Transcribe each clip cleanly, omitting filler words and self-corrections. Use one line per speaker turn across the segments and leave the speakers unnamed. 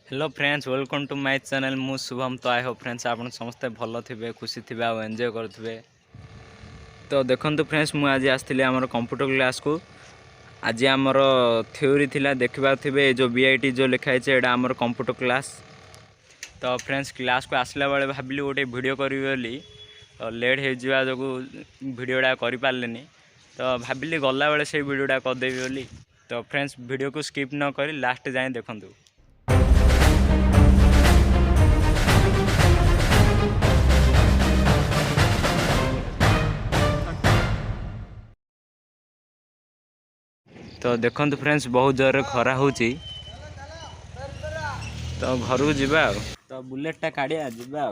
Hello friends, welcome to my channel. मु शुभम। तो I hope friends आप समस्ते भल थे, खुशी थे और एंजॉय करुवे। तो देखो फ्रेंड्स, मुझे आज आसती आम कंप्यूटर क्लास को। आज आमर थ्योरी थिला देखा थे जो बीआईटी जो लिखाई है आमर कंप्यूटर क्लास। तो फ्रेंड्स क्लास को आसला बेले भाविली गोटे वीडियो करी बोली, तो लेट हो जो वीडियोटा कर पारे। तो भाविली गला बेले से वीडियोटा करदेवी बोली। तो फ्रेंड्स वीडियो को स्किप न करी लास्ट जाए देखूँ। तो देखो फ्रेंड्स बहुत जोर खरा हो, तो घर को जीवा तो बुलेटा काढ़िया जीवा।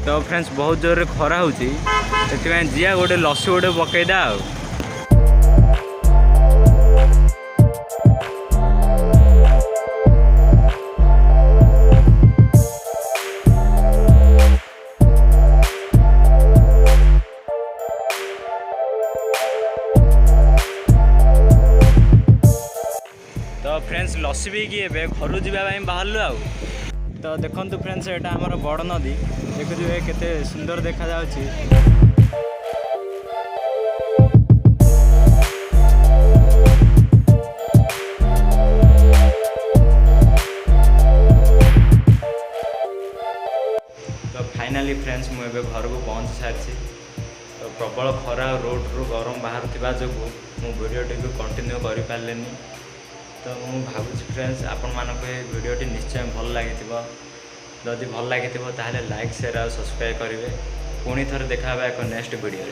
तो फ्रेंड्स बहुत जोर खरा हो, जिया गोटे लस्सी गोटे पकईदा। तो फ्रेंड्स लस्सी भी कि घर जावाई बाहर आ। तो देखो फ्रेंड्स एटा आमर बड़ नदी, देखुए केते सुंदर देखा जाउची। तो फाइनाली फ्रेंड्स मुझे घर को पहुँच सारी। तो प्रबल खरा रोड रु गरम बाहर थिबा जोगु मु वीडियोटी को कंटिन्यू करि पारलेनी। तो मु भावुँ फ्रेंड्स आपण मानक वीडियोटी निश्चय भल लगी। जदि भल लगी ताले लाइक शेयर और सब्सक्राइब करेंगे। पुणी थर देखा एक नेक्स्ट वीडियो।